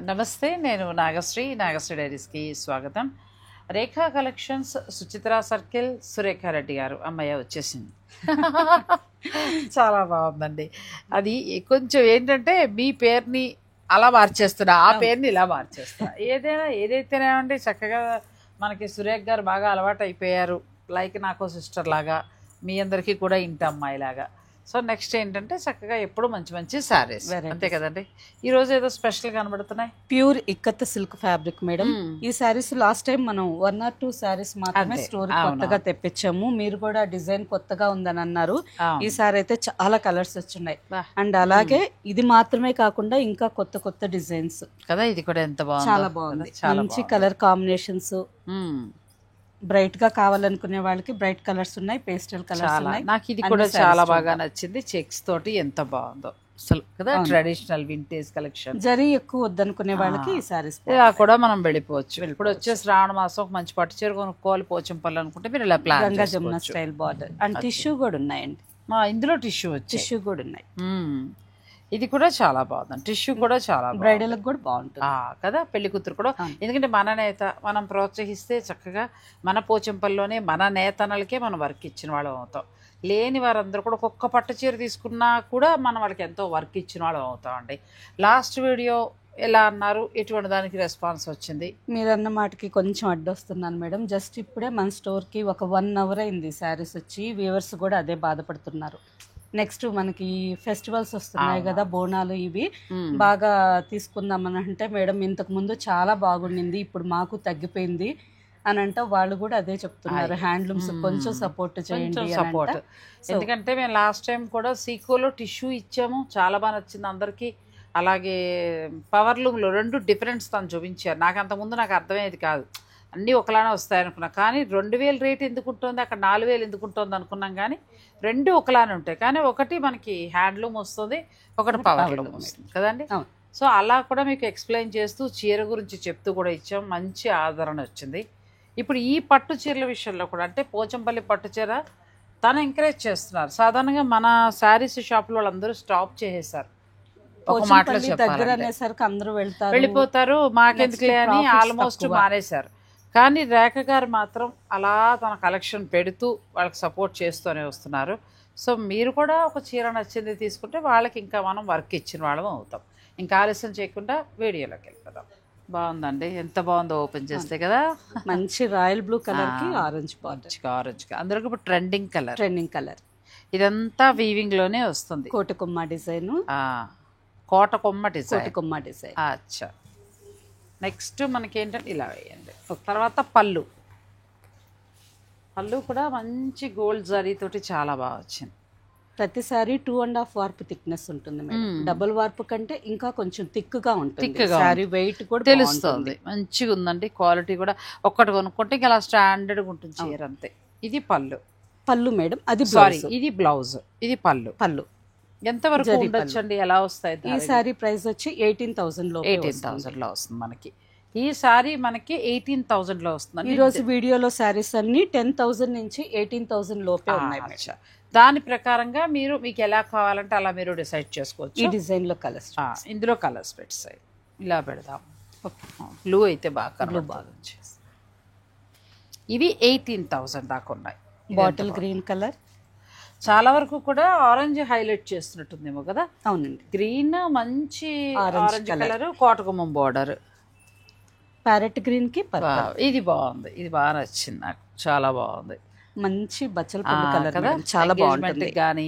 నమస్తే, నేను నాగశ్రీ డైరీస్కి స్వాగతం. రేఖా కలెక్షన్స్, సుచిత్ర సర్కిల్, సురేఖారెడ్డి గారు అమ్మయ్య వచ్చేసింది. చాలా బాగుందండి. అది కొంచెం ఏంటంటే మీ పేరుని అలా మార్చేస్తున్నా, ఆ పేరుని ఇలా మార్చేస్తున్నా. ఏదైతేనేమండి చక్కగా మనకి సురేఖ గారు బాగా అలవాటు అయిపోయారు. లైక్ నాకు సిస్టర్ లాగా, మీ అందరికీ కూడా ఇంటి అమ్మాయి లాగా. సో నెక్స్ట్ ఏంటంటే చక్కగా ఎప్పుడు మంచి మంచి శారీస్, అంతే కదండి. ఈ రోజు ఏదో స్పెషల్ కనబడుతున్నాయి. Pure ikat silk fabric madam. ఈ శారీస్ లాస్ట్ టైం మనం 1 or 2 శారీస్ మాత్రమే స్టోర్ కొత్తగా తెప్పించాము. మీరు కూడా డిజైన్ కొత్తగా ఉందని అన్నారు. ఈ సారీ అయితే చాలా కలర్స్ వచ్చున్నాయి. అండ్ అలాగే ఇది మాత్రమే కాకుండా ఇంకా కొత్త కొత్త డిజైన్స్ కదా. ఇది కూడా ఎంత బాగుంది, చాలా బాగుంది. మంచి కలర్ కాంబినేషన్స్, బ్రైట్ గా కావాలనుకునే వాళ్ళకి బ్రైట్ కలర్స్ ఉన్నాయి, పేస్టల్ కలర్స్ ఉన్నాయి. నాకు ఇది కూడా చాలా బాగా నచ్చింది. చెక్స్ తోటి ఎంత బాగుందో అసలు కదా. Traditional vintage collection. జరీ ఎక్కువ వద్దనుకునే వాళ్ళకి ఈ సారీస్ కూడా మనం వెళ్ళిపోవచ్చు. ఇప్పుడు వచ్చే శ్రావణ మాసం ఒక మంచి పట్టు చీర కొనుక్కోవాలి పోచంపల్లి అనుకుంటే మీరు ఇలా plan. Ganga Jamuna style border and tissue కూడా ఉన్నాయండి. ఇందులో టిష్యూ కూడా ఉన్నాయి. ఇది కూడా చాలా బాగుంది. టిష్యూ కూడా చాలా బ్రైడల్ కూడా బాగుంటుంది కదా. పెళ్లి కూతురు కూడా, ఎందుకంటే మన నేత మనం ప్రోత్సహిస్తే చక్కగా మన పోచంపల్లిలోనే మన నేతనలకే మనం వర్క్ ఇచ్చిన వాళ్ళం అవుతాం. లేని వారందరూ కూడా ఒక్కొక్క పట్టు చీర తీసుకున్నా కూడా మనం వాళ్ళకి ఎంతో వర్క్ ఇచ్చిన వాళ్ళం అవుతామండి. లాస్ట్ వీడియో ఎలా అన్నారు, ఎటువంటి దానికి రెస్పాన్స్ వచ్చింది? మీరు అన్న మాటకి కొంచెం అడ్డొస్తున్నాను మేడం. జస్ట్ ఇప్పుడే మన స్టోర్కి ఒక 1 hour అయింది శారీస్ వచ్చి. వ్యూవర్స్ కూడా అదే బాధపడుతున్నారు. నెక్స్ట్ మనకి ఫెస్టివల్స్ వస్తున్నాయి కదా, బోనాలు, ఇవి బాగా తీసుకుందామని అంటే మేడం ఇంతకు ముందు చాలా బాగుండింది, ఇప్పుడు మాకు తగ్గిపోయింది అని అంటే వాళ్ళు కూడా అదే చెప్తున్నారు. హ్యాండ్లూమ్స్ కొంచెం సపోర్ట్ చేయండి. సపోర్ట్ ఎందుకంటే మేము లాస్ట్ టైం కూడా సీకోలో టిష్యూ ఇచ్చాము, చాలా బాగా నచ్చింది అందరికీ. అలాగే పవర్ లూమ్లో 2 డిఫరెన్స్ తను చూపించారు. నాకు అంతకుముందు నాకు అర్థమయ్యేది కాదు, అన్నీ ఒకలానే వస్తాయనుకున్నా. కానీ 2000 రేట్ ఎందుకు ఉంటుంది, అక్కడ 4000 ఎందుకు ఉంటుంది అనుకున్నాం. కానీ 2 ఒకలానే ఉంటాయి. కానీ ఒకటి మనకి హ్యాండ్లూమ్ వస్తుంది, ఒకటి పవర్ లూమ్ వస్తుంది కదండి. సో అలా కూడా మీకు ఎక్స్ప్లెయిన్ చేస్తూ చీర గురించి చెప్తూ కూడా ఇచ్చాం. మంచి ఆదరణ వచ్చింది. ఇప్పుడు ఈ పట్టు చీరల విషయంలో కూడా అంటే పోచంపల్లి పట్టు చీర తను ఎంకరేజ్ చేస్తున్నారు. సాధారణంగా మన శారీస్ షాప్లో వాళ్ళందరూ స్టాప్ చేసేసారు. ఒక మాటలో చెప్పాలంటే వెళ్ళిపోతారు, మాకెందుకులే అని ఆల్మోస్ట్ మానేశారు. కానీ రేఖ గారు మాత్రం అలా తన కలెక్షన్ పెడుతూ వాళ్ళకి సపోర్ట్ చేస్తూనే వస్తున్నారు. సో మీరు కూడా ఒక చీర నచ్చింది తీసుకుంటే వాళ్ళకి ఇంకా మనం వర్క్ ఇచ్చిన వాళ్ళం అవుతాం. ఇంకా ఆలస్యం చేయకుండా వీడియోలోకి వెళ్ళిపోదాం. బాగుందండి, ఎంత బాగుందో ఓపెన్ చేస్తే కదా. మంచి రాయల్ బ్లూ కలర్ కి ఆరెంజ్ బార్డర్, ఆరెంజ్ అందరికి ఇప్పుడు ట్రెండింగ్ కలర్. ఇదంతా వీవింగ్ లోనే వస్తుంది. కోటకొమ్మ డిజైన్, కోటకొమ్మ డిజైన్. అచ్చా. నెక్స్ట్ మనకి ఏంటంటే ఇలా వేయండి. తర్వాత పళ్ళు కూడా మంచి గోల్డ్ జరీతోటి చాలా బాగా వచ్చింది. ప్రతిసారి 2.5 వార్పు థిక్నెస్ ఉంటుంది మేడం. డబుల్ వార్పు కంటే ఇంకా కొంచెం థిక్గా ఉంటుంది. సారీ వెయిట్ కూడా తెలుస్తుంది. మంచిగా ఉందండి. క్వాలిటీ కూడా ఒక్కటి కొనుక్కుంటే ఇంకా అలా స్టాండర్డ్గా ఉంటుంది చీర, అంతే. ఇది పళ్ళు మేడం. అది సారీ, ఇది బ్లౌజ్, ఇది పళ్ళు. ఎంతవరకు ఉండొచ్చండి, ఎలా వస్తాయి? ఈ సారీ ప్రైస్ వచ్చి 18,000 లో వస్తుంది మనకి. ఈ సారీ మనకి 18,000 లో వస్తుంది. ఈ రోజు వీడియోలో సారీస్ అన్ని 10,000 నుంచి 18,000 లోపే ఉన్నాయి. దాని ప్రకారంగా మీకు ఎలా కావాలంటే అలా మీరు డిసైడ్ చేసుకోవచ్చు. ఈ డిజైన్ లో కలర్స్, ఇందులో కలర్స్ పెట్టాయి. ఇలా పెడదాం. బ్లూ అయితే బాగా వచ్చేసి ఇవి 18,000 దాకా ఉన్నాయి. బాటిల్ గ్రీన్ కలర్ చాలా వరకు కూడా ఆరెంజ్ హైలైట్ చేస్తున్నట్టుందేమో కదా. అవునండి. గ్రీన్ మంచి orange colour, Kotagummam border, parrot green కి ఇది బాగుంది. ఇది బాగా నచ్చింది నాకు, చాలా బాగుంది. మంచి బచ్చల కలర్ కదా, చాలా బాగుంటుంది. కానీ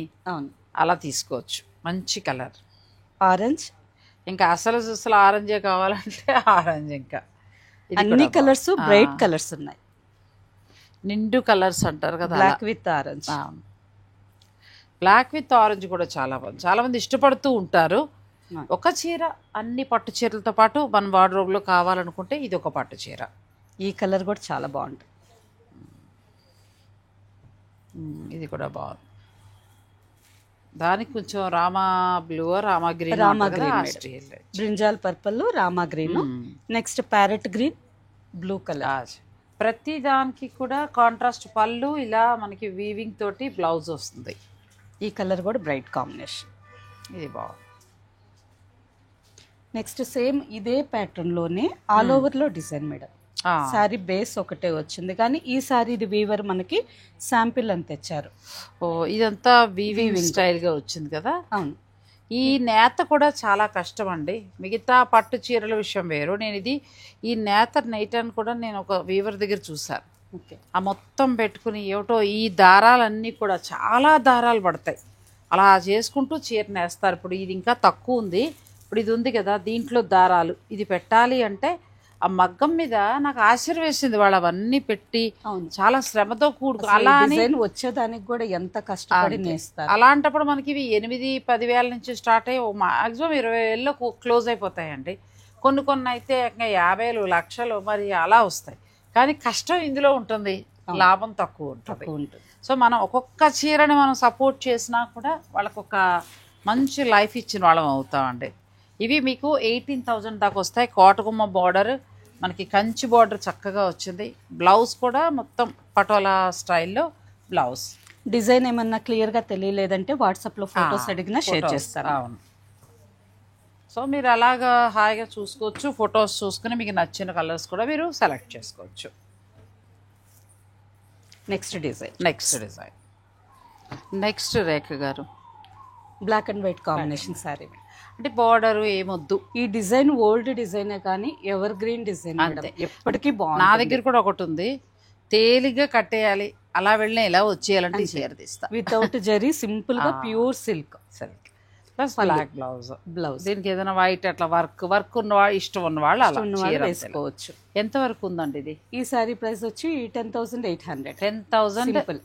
అలా తీసుకోవచ్చు. మంచి కలర్ ఆరెంజ్. ఇంకా అసలు ఆరెంజే కావాలంటే ఆరెంజ్. ఇంకా అన్ని కలర్స్ బ్రైట్ కలర్స్ ఉన్నాయి. నిండు కలర్స్ అంటారు కదా, black with orange. Black with orange కూడా చాలా బాగుంది. చాలా మంది ఇష్టపడుతూ ఉంటారు. ఒక చీర అన్ని పట్టు చీరలతో పాటు మన వార్డ్రోబ్లో కావాలనుకుంటే ఇది ఒక పట్టు చీర. ఈ కలర్ కూడా చాలా బాగుంటుంది. ఇది కూడా బాగుంది. దానికి కొంచెం Rama blue, Rama green, brinjal purple, Rama green. Next parrot green, blue colour. ప్రతి దానికి కూడా కాంట్రాస్ట్ పళ్ళు, ఇలా మనకి వీవింగ్ తోటి బ్లౌజ్ వస్తుంది. ఈ కలర్ కూడా బ్రైట్ కాంబినేషన్. ఇది బాగుంది. నెక్స్ట్ సేమ్ ఇదే ప్యాటర్న్ లోనే ఆల్ ఓవర్ లో డిజైన్ మేడం. శారీ బేస్ ఒకటే వచ్చింది కానీ ఈ సారీ ఇది వీవర్ మనకి శాంపిల్ అని తెచ్చారు. ఓ ఇదంతా వీవింగ్ స్టైల్ గా వచ్చింది కదా. అవును. ఈ నేత కూడా చాలా కష్టం అండి. మిగతా పట్టు చీరల విషయం వేరు. నేను ఈ నేత నెయ్యటాన్ని కూడా నేను ఒక వీవర్ దగ్గర చూసాను. ఆ మొత్తం పెట్టుకుని ఏమిటో ఈ దారాలన్నీ కూడా చాలా దారాలు పడతాయి. అలా చేసుకుంటూ చీర నేస్తారు. ఇప్పుడు ఇది ఇంకా తక్కువ ఉంది. ఇప్పుడు ఇది ఉంది కదా, దీంట్లో దారాలు ఇది పెట్టాలి అంటే ఆ మగ్గం మీద నాకు ఆశ్చర్యం వేసింది. వాళ్ళు అవన్నీ పెట్టి చాలా శ్రమతో కూడుకు అలా వచ్చేదానికి కూడా ఎంత కష్టపడి నేస్తారు. అలాంటప్పుడు మనకి ఇవి 8-10 వేల నుంచి స్టార్ట్ అయ్యి మాక్సిమం 20,000లో క్లోజ్ అయిపోతాయండి. కొన్ని అయితే 50,000 లక్షలు మరి అలా వస్తాయి. కానీ కష్టం ఇందులో ఉంటుంది, లాభం తక్కువ ఉంటుంది. సో మనం ఒక్కొక్క చీరని మనం సపోర్ట్ చేసినా కూడా వాళ్ళకు ఒక మంచి లైఫ్ ఇచ్చిన వాళ్ళం అవుతామండి. ఇవి మీకు 18,000 దాకా వస్తాయి. కోటగుమ్మ బార్డర్, మనకి కంచి బార్డర్ చక్కగా వచ్చింది. బ్లౌజ్ కూడా మొత్తం పటోలా స్టైల్లో బ్లౌజ్. డిజైన్ ఏమన్నా క్లియర్గా తెలియలేదంటే వాట్సాప్లో ఫొటోస్ అడిగినా షేర్ చేస్తారు. అవును. సో మీరు అలాగా హాయిగా చూసుకోవచ్చు. ఫొటోస్ చూసుకుని మీకు నచ్చిన కలర్స్ కూడా మీరు సెలెక్ట్ చేసుకోవచ్చు. నెక్స్ట్ రేఖ గారు black and white combination saree. అంటే బార్డర్ ఏమొద్దు. ఈ డిజైన్ ఓల్డ్ డిజైనే కానీ ఎవర్ గ్రీన్ డిజైన్ అంటే ఎప్పటికీ బాగుంది. నా దగ్గర కూడా ఒకటి ఉంది, తేలిగ్గా కట్టేయాలి, అలా వెళ్ళిన ఇలా వచ్చేయాలంటే చీర తీస్తా. వితౌట్ జరీ, సింపుల్ గా pure silk plus black blouse. దీనికి ఏదైనా వైట్ అట్లా వర్క్ ఉన్న ఇష్టం ఉన్న వాళ్ళు అలా వేసుకోవచ్చు. ఎంత వరకు ఉందండి ఇది? ఈ సారీ ప్రైస్ వచ్చి 10,800. 10,000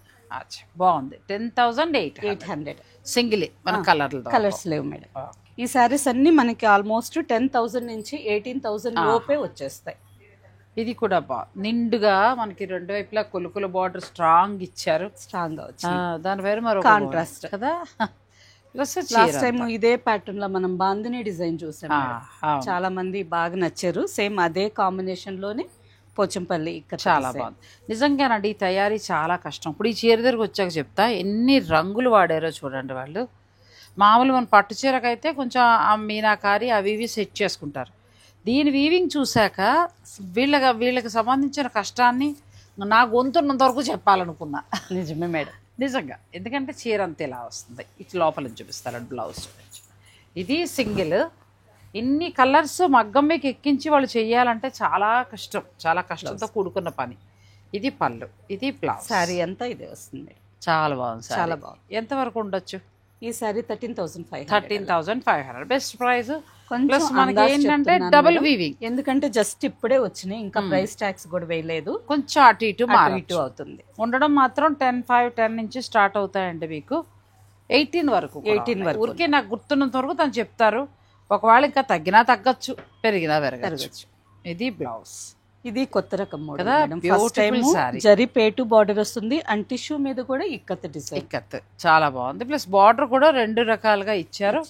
బాగుంది. 10,800 సింగిల్. మన కలర్స్ లేవు మేడం. ఈ సారీస్ అన్ని మనకి ఆల్మోస్ట్ 10,000 నుంచి 18,000 లోపే వచ్చేస్తాయి. ఇది కూడా నిండుగా మనకి రెండు వైపులా కొలుకుల బార్డర్ స్ట్రాంగ్ ఇచ్చారు. స్ట్రాంగ్ గా వచ్చింది. దాని పేరు మరో కాంట్రాస్ట్ కదా. లాస్ట్ టైం ఇదే ప్యాటర్న్ లో మనం బాందిని డిజైన్ చూసాం, చాలా మంది బాగా నచ్చారు. సేమ్ అదే కాంబినేషన్ లోనే పోచంపల్లి ఇక్కడ చాలా బాగుంది. నిజంగానండి ఈ తయారీ చాలా కష్టం. ఇప్పుడు ఈ చీర దగ్గరకు వచ్చాక చెప్తా ఎన్ని రంగులు వాడారో చూడండి వాళ్ళు. మామూలు మన పట్టు చీరకైతే కొంచెం ఆ మీనాకారి అవి ఇవి సెట్ చేసుకుంటారు. దీని వీవింగ్ చూశాక వీళ్ళకి సంబంధించిన కష్టాన్ని నా గొంతున్నంత వరకు చెప్పాలనుకున్నా. నిజమే మేడం, నిజంగా. ఎందుకంటే చీర అంతా ఇలా వస్తుంది. ఇట్లా లోపల చూపిస్తారండి బ్లౌజ్. ఇది సింగిల్. ఇన్ని కలర్స్ మగ్గం మీకు ఎక్కించి వాళ్ళు చెయ్యాలంటే చాలా కష్టం, చాలా కష్టంతో కూడుకున్న పని. ఇది పళ్ళు, ఇది బ్లౌజ్. శారీ అంతా ఇదే వస్తుంది. చాలా బాగుంది, చాలా బాగుంది. ఎంతవరకు ఉండొచ్చు ఈ సారీ? 13,500. 13,500 best price. ప్లస్ మనకి ఏంటంటే డబుల్ వీవింగ్, ఎందుకంటే జస్ట్ ఇప్పుడే వచ్చినాయి, ఇంకా ప్రైస్ ట్యాక్స్ కూడా వేయలేదు. కొంచెం అటు ఇటు అవుతుంది. ఉండడం మాత్రం 10 నుంచి స్టార్ట్ అవుతాయండి మీకు 18 వరకు. 18 వరకు ఊరికే నాకు గుర్తున్నంత వరకు తను చెప్తారు. ఒకవేళ ఇంకా తగ్గినా తగ్గచ్చు, పెరిగినా పెరగచ్చు. ఇది బ్లౌజ్. ఇది కొత్త రకం కదా, జరీ పేటు బార్డర్ వస్తుంది అండ్ టిష్యూ మీద కూడా ఇక్కత్ డిజైన్. ఇక్కత్ చాలా బాగుంది. ప్లస్ బార్డర్ కూడా 2 రకాలుగా ఇచ్చారు.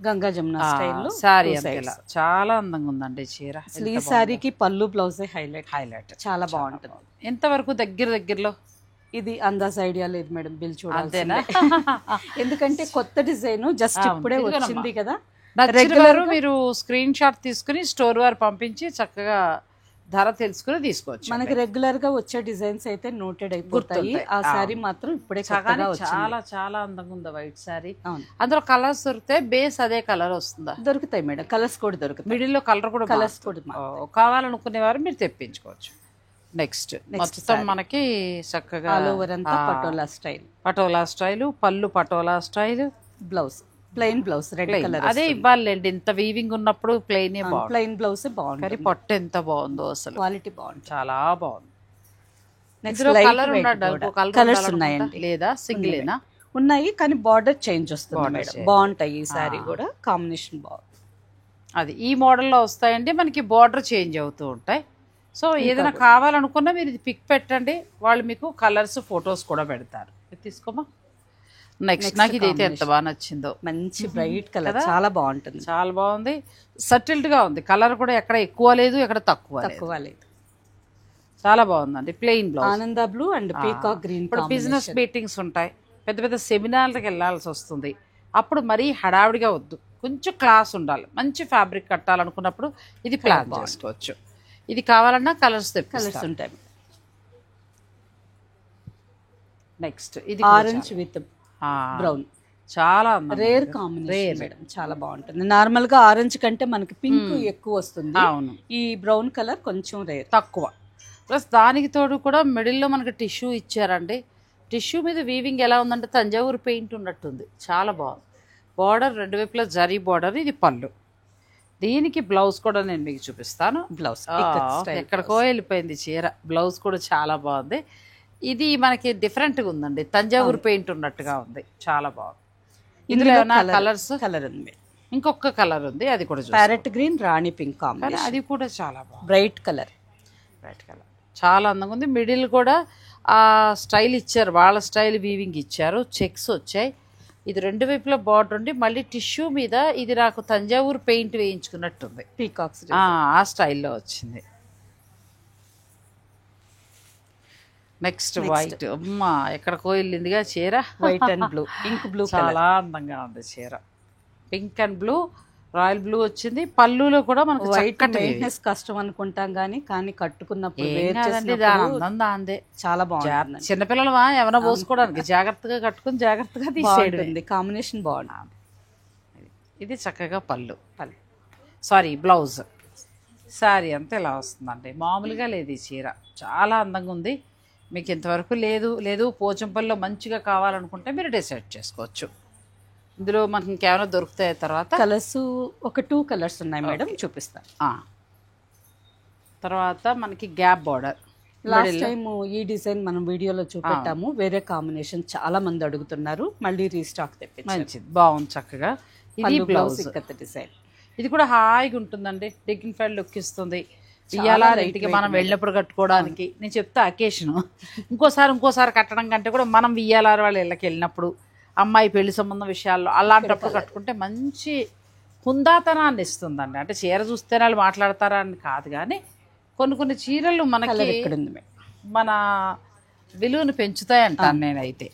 గంగా జమున స్టైల్లో సారీ చాలా అందంగా ఉందండి చీర. అసలు ఈ సారీకి పళ్ళు బ్లౌజ్ హైలైట్ చాలా బాగుంటుంది. ఎంత వరకు దగ్గరలో? ఇది అందాజ్ ఐడియా లేదు మేడం, బిల్ చూడాలి. ఎందుకంటే కొత్త డిజైన్ జస్ట్ ఇప్పుడే వచ్చింది కదా. రెగ్యులర్ మీరు స్క్రీన్ షాట్ తీసుకుని స్టోర్ వారు పంపించి చక్కగా ధర తెలుసుకుని తీసుకోవచ్చు. మనకి రెగ్యులర్ గా వచ్చే డిజైన్స్ అయితే నోటెడ్ అయిపోతాయి. ఆ సారీ మాత్రం ఇప్పుడే చాలా చాలా అందంగా ఉంది వైట్ సారీ. అందులో కలర్స్ దొరుకుతాయి, బేస్ అదే కలర్ వస్తుందా? దొరుకుతాయి మేడం, కలర్స్ కూడా దొరుకుతాయి. మిడిల్ లో కలర్ కూడా కావాలనుకునే వారు మీరు తెప్పించుకోవచ్చు. నెక్స్ట్ మొత్తం మనకి చక్కగా ఆల్ ఓవర్ అంతా పటోలా స్టైల్, పళ్ళు patola style, blouse plain blouse red colour. అదే ఇవ్వాలండి, ఇంత వీవింగ్ ఉన్నప్పుడు ప్లెయిన్ బ్లౌజ్ బాగుంది. పొట్ట ఎంత బాగుందో, అసలు క్వాలిటీ బాగుంది, చాలా బాగుంది. కలర్స్ ఉన్నాయండి లేదా సింగిలేనా? ఉన్నాయి కానీ బార్డర్ చేంజ్ వస్తుంది. బాగుంటాయి ఈ సారీ కూడా, కాంబినేషన్ బాగుంది. అది ఈ మోడల్లో వస్తాయండి, మనకి బార్డర్ చేంజ్ అవుతూ ఉంటాయి. సో ఏదైనా కావాలనుకున్నా మీరు ఇది పిక్ పెట్టండి, వాళ్ళు మీకు కలర్స్ ఫొటోస్ కూడా పెడతారు. తీసుకోమా. నెక్స్ట్ నాకు ఇదైతే ఎంత బాగా నచ్చిందో, మంచి బ్రైట్ కలర్, చాలా బాగుంటుంది. చాలా బాగుంది, సటిల్డ్ గా ఉంది. కలర్ కూడా ఎక్కడ ఎక్కువ లేదు, ఎక్కడ తక్కువ లేదు. చాలా బాగుందండి. ప్లెయిన్ బ్లౌజ్, ఆనంద బ్లూ అండ్ పీకాక్ గ్రీన్. ఇప్పుడు బిజినెస్ మీటింగ్స్ ఉంటాయి, పెద్ద పెద్ద సెమినార్లకు వెళ్ళాల్సి వస్తుంది, అప్పుడు మరీ హడావిడిగా వద్దు. కొంచెం క్లాస్ ఉండాలి, మంచి ఫ్యాబ్రిక్ కట్టాలనుకున్నప్పుడు ఇది ప్లాన్ చేసుకోవచ్చు. ఇది కావాలన్నా కలర్స్ కలర్స్ ఉంటాయి. నెక్స్ట్ ఇది ఆరెంజ్ విత్ బ్రౌన్, చాలా రేర్ కాంబినేషన్ మేడం, చాలా బాగుంటుంది. నార్మల్ గా ఆరెంజ్ కంటే మనకి పింక్ ఎక్కువ వస్తుంది. అవును, ఈ బ్రౌన్ కలర్ కొంచెం రేర్, తక్కువ. ప్లస్ దానికి తోడు కూడా మిడిల్లో మనకి టిష్యూ ఇచ్చారండి. టిష్యూ మీద వీవింగ్ ఎలా ఉందంటే తంజావూరు పెయింట్ ఉన్నట్టుంది, చాలా బాగుంది. బార్డర్ రెండు వైపులా జరీ బార్డర్, ఇది పళ్ళు. దీనికి బ్లౌజ్ కూడా నేను మీకు చూపిస్తాను. బ్లౌజ్ ఎక్కడికో వెళ్ళిపోయింది చీర, బ్లౌజ్ కూడా చాలా బాగుంది. ఇది మనకి డిఫరెంట్గా ఉందండి, తంజావూరు పెయింట్ ఉన్నట్టుగా ఉంది, చాలా బాగుంది. ఇందులో కలర్స్ కలర్ ఉంది, ఇంకొక కలర్ ఉంది, అది కూడా ప్యారెట్ గ్రీన్ రాణి పింక్ కాంబినేషన్, అది కూడా చాలా బాగుంది. బ్రైట్ కలర్ చాలా అందంగా ఉంది. మిడిల్ కూడా ఆ స్టైల్ ఇచ్చారు, వాళ్ళ స్టైల్ వీవింగ్ ఇచ్చారు, చెక్స్ వచ్చాయి. ఇది రెండు వైపులా బార్డర్ ఉండి మళ్ళీ టిష్యూ మీద ఇది నాకు తంజావూరు పెయింట్ వేయించుకున్నట్టుంది, పీకాక్స్ ఆ స్టైల్లో వచ్చింది. నెక్స్ట్ వైట్, అమ్మా ఎక్కడికో వెళ్ళిందిగా చీర. White and blue, ink blue, చాలా అందంగా ఉంది చీర. Pink and blue, royal blue వచ్చింది. పళ్ళులో కూడా మనకు వైట్ మెయింటెనెన్స్ కష్టం అనుకుంటాం కానీ కట్టుకున్నప్పుడు దాందే చాలా బాగుంది. చిన్నపిల్లలమా ఏమైనా పోసుకోవడానికి జాగ్రత్తగా కట్టుకుని జాగ్రత్తగా తీసేయండి, కాంబినేషన్ బాగుంది. ఇది చక్కగా పళ్ళు, సారీ బ్లౌజ్. శారీ అంతా ఇలా వస్తుందండి, మామూలుగా లేదు ఈ చీర, చాలా అందంగా ఉంది. మీకు ఇంతవరకు లేదు పోచంపల్లిలో మంచిగా కావాలనుకుంటే మీరు డిసైడ్ చేసుకోవచ్చు. ఇందులో మనకి ఇంకేమైనా దొరుకుతాయి తర్వాత. కలర్స్ ఒక 2 కలర్స్ ఉన్నాయి మేడం, చూపిస్తాను. తర్వాత మనకి గ్యాప్ బార్డర్, లాస్ట్ టైం ఈ డిజైన్ మనం వీడియోలో చూపెట్టాము, వేరే కాంబినేషన్ చాలా మంది అడుగుతున్నారు, మళ్ళీ రీస్టాక్ తెప్పించారు. మంచిది, బాగుంది చక్కగా. ఇది బ్లౌజ్ డిజైన్, ఇది కూడా హాయిగా ఉంటుందండి, డిగ్నిఫైడ్ లుక్ ఇస్తుంది. ఇయ్యాలా ఇంటికి మనం వెళ్ళినప్పుడు కట్టుకోవడానికి. నేను చెప్తా అకేషన్ ఇంకోసారి కట్టడం కంటే కూడా మనం వియ్యాలారు వాళ్ళ ఇళ్ళకి వెళ్ళినప్పుడు, అమ్మాయి పెళ్లి సంబంధం విషయాల్లో అలాంటప్పుడు కట్టుకుంటే మంచి హుందాతనాన్ని ఇస్తుందండి. అంటే చీర చూస్తేనే వాళ్ళు మాట్లాడతారా అని కాదు, కానీ కొన్ని చీరలు మనకి మన విలువను పెంచుతాయి అంటాను నేనైతే.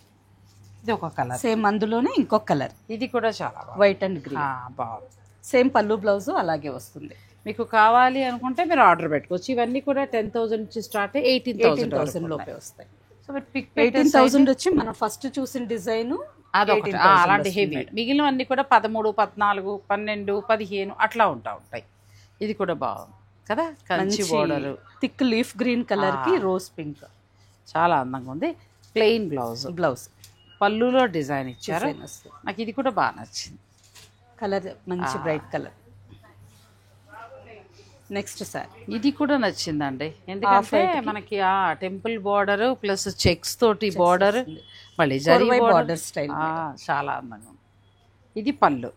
ఇది ఒక కలర్, సేమ్ అందులోనే ఇంకొక కలర్, ఇది కూడా చాలా వైట్ అండ్ గ్రీన్ బాగుంది. సేమ్ పళ్ళు బ్లౌజ్ అలాగే వస్తుంది. మీకు కావాలి అనుకుంటే మీరు ఆర్డర్ పెట్టుకోవచ్చు. ఇవన్నీ కూడా 10,000 నుంచి స్టార్ట్ 18,000 లోపే వస్తాయి. సో 18,000 వచ్చి మనం ఫస్ట్ చూసిన డిజైన్ అదొకటి, అలాంటి హెవీ. మిగిలినవన్నీ కూడా 13, 14, 12, 15 అట్లా ఉంటాయి. ఇది కూడా బాగుంది కదా, Kanchi border, thick leaf green colour కి రోజ్ పింక్, చాలా అందంగా ఉంది. ప్లెయిన్ బ్లౌజ్, పళ్ళులో డిజైన్ ఇచ్చారు. నాకు ఇది కూడా బాగా నచ్చింది, కలర్ మంచి బ్రైట్ కలర్. నెక్స్ట్ సార్ ఇది కూడా నచ్చిందండి, ఎందుకంటే మనకి ఆ టెంపుల్ బార్డర్ ప్లస్ చెక్స్ తోటి బార్డర్, మళ్ళీ జరీ బార్డర్ స్టైల్, చాలా అందంగా ఉంది. ఇది పళ్ళు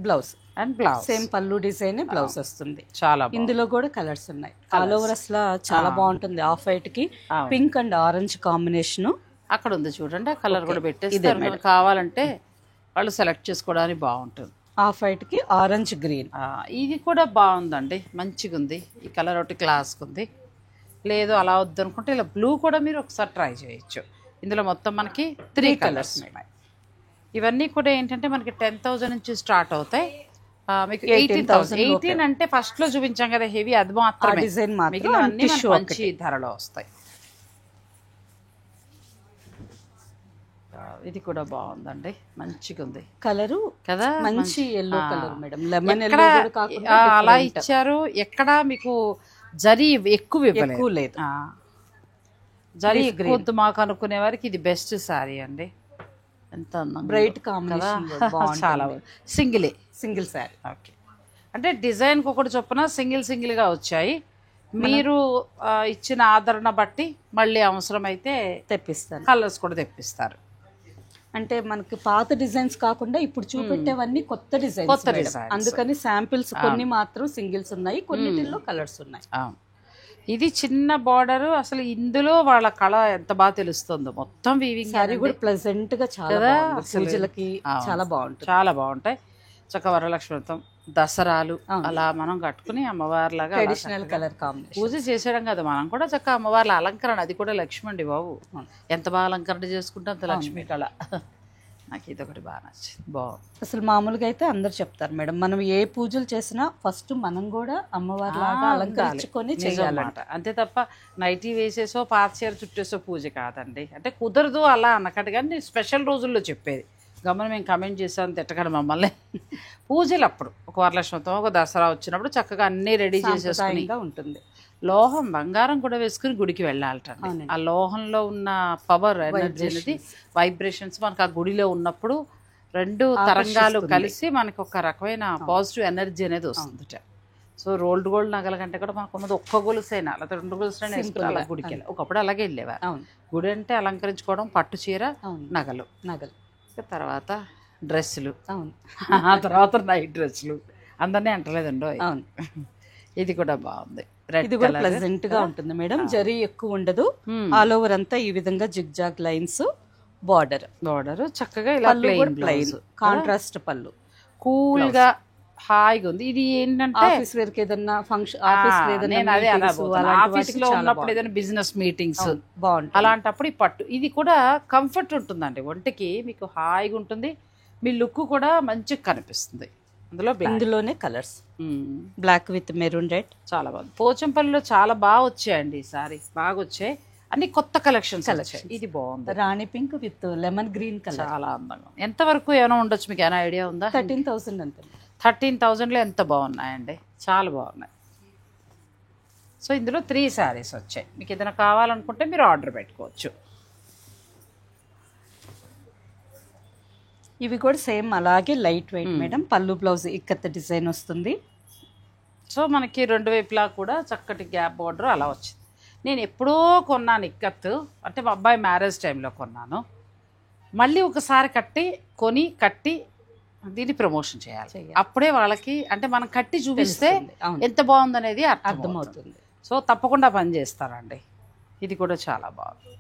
బ్లౌజ్ అండ్ బ్లౌజ్ సేమ్ పళ్ళు డిజైన్ బ్లౌజ్ వస్తుంది. చాలా ఇందులో కూడా కలర్స్ ఉన్నాయి. ఆల్ ఓవర్ అసలు చాలా బాగుంటుంది. ఆఫ్ వైట్ కి పింక్ అండ్ ఆరెంజ్ కాంబినేషన్ అక్కడ ఉంది చూడండి, ఆ కలర్ కూడా పెట్టేస్తారు. కావాలంటే వాళ్ళు సెలెక్ట్ చేసుకోవడానికి బాగుంటుంది. ఆఫ్ వైట్ కి ఆరెంజ్ గ్రీన్, ఇది కూడా బాగుందండి, మంచిగా ఉంది. ఈ కలర్ ఒకటి క్లాస్గా ఉంది. లేదు అలా వద్దు అనుకుంటే ఇలా బ్లూ కూడా మీరు ఒకసారి ట్రై చేయొచ్చు. ఇందులో మొత్తం మనకి 3 కలర్స్ ఉన్నాయి. ఇవన్నీ కూడా ఏంటంటే మనకి 10,000 నుంచి స్టార్ట్ అవుతాయి. మీకు 18,000 అంటే ఫస్ట్ లో చూపించాం కదా హెవీ, అది మాత్రమే. డిజైన్ మిగిలినవన్నీ మంచి ధరలో వస్తాయి. ఇది కూడా బాగుందండి, మంచిగా ఉంది కలరు కదా, మంచి ఎల్లో కలర్ మేడం, లెమన్ అలా ఇచ్చారు. ఎక్కడ మీకు జరీ ఎక్కువ లేదు, జరీ ఎక్కువ మాకు అనుకునే వారికి ఇది బెస్ట్ సారీ అండి. ఎంత అందంగా, బ్రైట్ కాంబినేషన్, చాలా సింగిల్ సారీ. ఓకే, అంటే డిజైన్కి ఒకటి చొప్పున సింగిల్గా వచ్చాయి. మీరు ఇచ్చిన ఆదరణ బట్టి మళ్ళీ అవసరమైతే తెప్పిస్తారు, కలర్స్ కూడా తెప్పిస్తారు. అంటే మనకి పాత డిజైన్స్ కాకుండా ఇప్పుడు చూపెట్టేవన్నీ కొత్త డిజైన్స్, అందుకని శాంపిల్స్ కొన్ని మాత్రం సింగిల్స్ ఉన్నాయి, కొన్నిటిల్లో కలర్స్ ఉన్నాయి. ఇది చిన్న బార్డర్, అసలు ఇందులో వాళ్ళ కళ ఎంత బాగా తెలుస్తుందో. మొత్తం వీవింగ్, సారీ కూడా ప్లెజెంట్ గా చాలా బాగుంది, పూజలకి చాలా బాగుంటుంది, చాలా బాగుంటాయి. చక్క వరలక్ష్మి వ్రతం, దసరాలు అలా మనం కట్టుకుని అమ్మవారిలాగా ట్రెడిషనల్ కలర్ కాంబినేషన్ పూజ చేసేయడం కదా, మనం కూడా చక్క అమ్మవార్ల అలంకరణ, అది కూడా లక్ష్మి అండి బాబు, ఎంత బాగా అలంకరణ చేసుకుంటే అంత లక్ష్మి కళ. నాకు ఇది ఒకటి బాగా నచ్చింది, బాగుంది. అసలు మామూలుగా అయితే అందరు చెప్తారు మేడం, మనం ఏ పూజలు చేసినా ఫస్ట్ మనం కూడా అమ్మవారి లాగా అలంకరించుకొని చేయాలన్నమాట. అంతే తప్ప నైటీ వేసేసో పాత చీర చుట్టేసో పూజ కాదండి. అంటే కుదరదు అలా అన్నకట్టు, కానీ స్పెషల్ రోజుల్లో చెప్పేది. గమనం మేము కమెంట్ చేసాం తిట్టకండి మమ్మల్ని. పూజలు అప్పుడు ఒక వరలక్ష్మితో ఒక దసరా వచ్చినప్పుడు చక్కగా అన్నీ రెడీ చేసేసుకుని ఉంటుంది. లోహం బంగారం కూడా వేసుకుని గుడికి వెళ్ళాలటండి. ఆ లోహంలో ఉన్న పవర్ ఎనర్జీ అనేది వైబ్రేషన్స్ మనకు ఆ గుడిలో ఉన్నప్పుడు రెండు తరంగాలు కలిసి మనకి ఒక రకమైన పాజిటివ్ ఎనర్జీ అనేది వస్తుందిట. సో రోల్డ్ గోల్డ్ నగల కంటే కూడా మనకు ఉన్నది ఒక్క గొలుసైనా లేకపోతే 2 గొలుసైనా వేసుకుని అలా గుడికి వెళ్ళి ఒకప్పుడు అలాగే వెళ్ళేవారు. గుడి అంటే అలంకరించుకోవడం, పట్టు చీర, నగలు. తర్వాత డ్రెస్సులు, ఆ తర్వాత నైట్ డ్రెస్సులు. అందరినీ అంటలేదండో. ఇది కూడా బాగుంది, ఇది కూడా ప్లెజెంట్ గా ఉంటుంది మేడం. జరీ ఎక్కువ ఉండదు, ఆల్ ఓవర్ అంతా ఈ విధంగా జిగ్జాగ్ లైన్స్, బార్డర్ చక్కగా ఇలా ప్లెయిన్ కాంట్రాస్ట్ పళ్ళు, కూల్ గా హాయిగా ఉంది. ఇది ఏంటంటే ఆఫీస్ వేర్ కి ఏదైనా ఫంక్షన్, ఆఫీస్ లో ఉన్నప్పుడు ఏదైనా బిజినెస్ మీటింగ్స్ బాగుంటుంది, అలాంటప్పుడు ఈ పట్టు ఇది కూడా కంఫర్ట్ ఉంటుందండి. ఒంటికి మీకు హాయిగా ఉంటుంది, మీ లుక్ కూడా మంచిగా కనిపిస్తుంది. ఇందులోనే colours black with maroon red చాలా బాగుంది. పోచంపల్లిలో చాలా బాగా వచ్చాయండి ఈసారి, బాగా వచ్చాయి అన్ని కొత్త కలెక్షన్స్. ఇది బాగుంది, రాణి pink with lemon green colour, చాలా అందంగా. ఎంత వరకు ఏమైనా ఉండొచ్చు, మీకు ఏమైనా ఐడియా ఉందా? 13,000 అంతే. 13,000లో ఎంత బాగున్నాయండి, చాలా బాగున్నాయి. సో ఇందులో 3 శారీస్ వచ్చాయి. మీకు ఏదైనా కావాలనుకుంటే మీరు ఆర్డర్ పెట్టుకోవచ్చు. ఇవి కూడా సేమ్ అలాగే లైట్ వెయిట్ మేడం. పళ్ళు బ్లౌజ్ ఇక్కత్ డిజైన్ వస్తుంది. సో మనకి 2 వైపులా కూడా చక్కటి గ్యాప్ బార్డర్ అలా వచ్చింది. నేను ఎప్పుడో కొన్నాను ఇక్కత్, అంటే మా అబ్బాయి మ్యారేజ్ టైంలో కొన్నాను. మళ్ళీ ఒకసారి కట్టి దీన్ని ప్రమోషన్ చేయాలి. అప్పుడే వాళ్ళకి అంటే మనం కట్టి చూపిస్తే ఎంత బాగుందనేది అర్థమవుతుంది. సో తప్పకుండా పని చేస్తారండి. ఇది కూడా చాలా బాగుంది.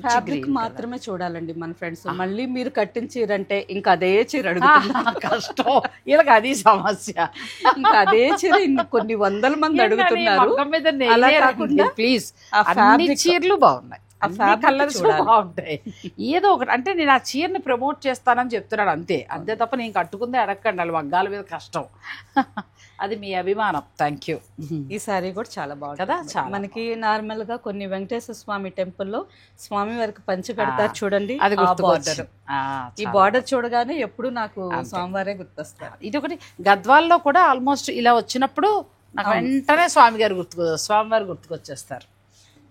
ఫ్యాబ్రిక్ మాత్రమే చూడాలండి మన ఫ్రెండ్స్. మళ్ళీ మీరు కట్టించారంటే ఇంకా అదే చీర అడుగుతున్నారు, కష్టం. వీళ్ళకి అది సమస్య. ఇంకా అదే చీర కొన్ని వందల మంది అడుగుతున్నారు. అలా కాకుండా ప్లీజ్ అన్ని చీరలు బాగున్నాయి, కలర్స్ బాగుంటాయి. ఏదో ఒకటి అంటే నేను ఆ చీరని ప్రమోట్ చేస్తానని చెప్తున్నాడు అంతే తప్ప నేను కట్టుకుందే అడగండి. వాళ్ళ మగ్గాల మీద కష్టం, అది మీ అభిమానం. Thank you. ఈ సారీ కూడా చాలా బాగుంది కదా. మనకి నార్మల్ గా కొన్ని వెంకటేశ్వర స్వామి టెంపుల్లో స్వామి వారికి పంచి కడతారు చూడండి, అది బార్డర్. ఈ బార్డర్ చూడగానే ఎప్పుడు నాకు స్వామివారే గుర్తొస్తారు. ఇది ఒకటి గద్వాల్లో కూడా ఆల్మోస్ట్ ఇలా వచ్చినప్పుడు నాకు వెంటనే స్వామివారు గుర్తుకొచ్చేస్తారు.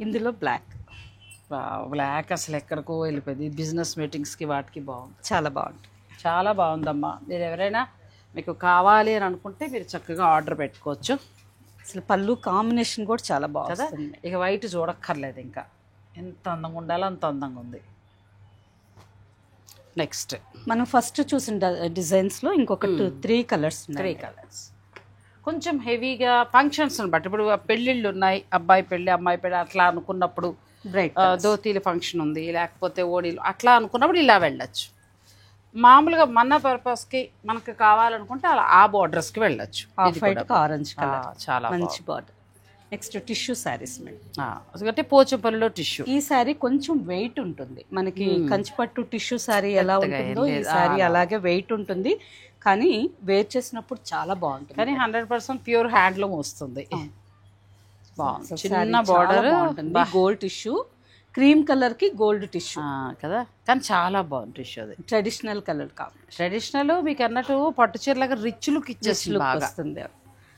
ఇందులో బ్లాక్ అసలు ఎక్కడికో వెళ్ళిపోయింది. బిజినెస్ మీటింగ్స్కి వాటికి బాగుంది, చాలా బాగుంటుంది. చాలా బాగుందమ్మా. మీరు ఎవరైనా మీకు కావాలి అని అనుకుంటే మీరు చక్కగా ఆర్డర్ పెట్టుకోవచ్చు. అసలు పళ్ళు కాంబినేషన్ కూడా చాలా బాగుంది. ఇక వైట్ చూడక్కర్లేదు, ఇంకా ఎంత అందంగా ఉండాలో అంత అందంగా ఉంది. నెక్స్ట్ మనం ఫస్ట్ చూసిన డిజైన్స్లో ఇంకొక 3 కలర్స్ కొంచెం హెవీగా ఫంక్షన్స్ బట్టి. ఇప్పుడు పెళ్ళిళ్ళు ఉన్నాయి, అబ్బాయి పెళ్ళి అమ్మాయి పెళ్ళి అట్లా అనుకున్నప్పుడు, ధోతీల ఫంక్షన్ ఉంది, లేకపోతే ఓడీలు అట్లా అనుకున్నప్పుడు ఇలా వెళ్ళచ్చు. మామూలుగా మన పర్పస్కి మనకు కావాలనుకుంటే అలా ఆ బార్డర్స్కి వెళ్ళచ్చు. ఆరెంజ్ కలర్ చాలా మంచి బార్డర్. నెక్స్ట్ టిష్యూ శారీస్ అంటే పోచంపల్లిలో టిష్యూ. ఈ శారీ కొంచెం వెయిట్ ఉంటుంది. మనకి కంచిపట్టు టిష్యూ శారీ ఎలా ఉంటుందో ఈ శారీ అలాగే వెయిట్ ఉంటుంది, కానీ వేర్ చేసినప్పుడు చాలా బాగుంటుంది. కానీ 100% ప్యూర్ హ్యాండ్లూమ్ వస్తుంది. చిన్న border, gold tissue, cream colour కి గోల్డ్ టిష్యూ కదా, కానీ చాలా బాగుంది టిష్యూ. అది ట్రెడిషనల్ కలర్ కాదు, ట్రెడిషనల్ మీకు అన్నట్టు పట్టు చీరలాగా రిచ్ లుక్ ఇచ్చేస్తుంది, వస్తుంది.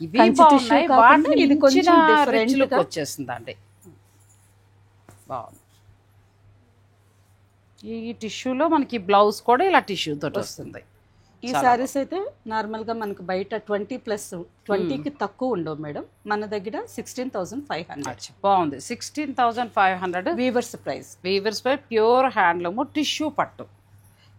ఇది కొంచెం డిఫరెంట్ లుక్ వచ్చేస్తుంది అండి, బాగుంది. ఈ టిష్యూలో మనకి బ్లౌజ్ కూడా ఇలా టిష్యూ తోటి వస్తుంది. ఈ సారీస్ అయితే నార్మల్ గా మనకు బయట 20+20కి తక్కువ ఉండవు మేడం. మన దగ్గర 16,500. బాగుంది, 16,500 weavers price pure handloom tissue పట్టు.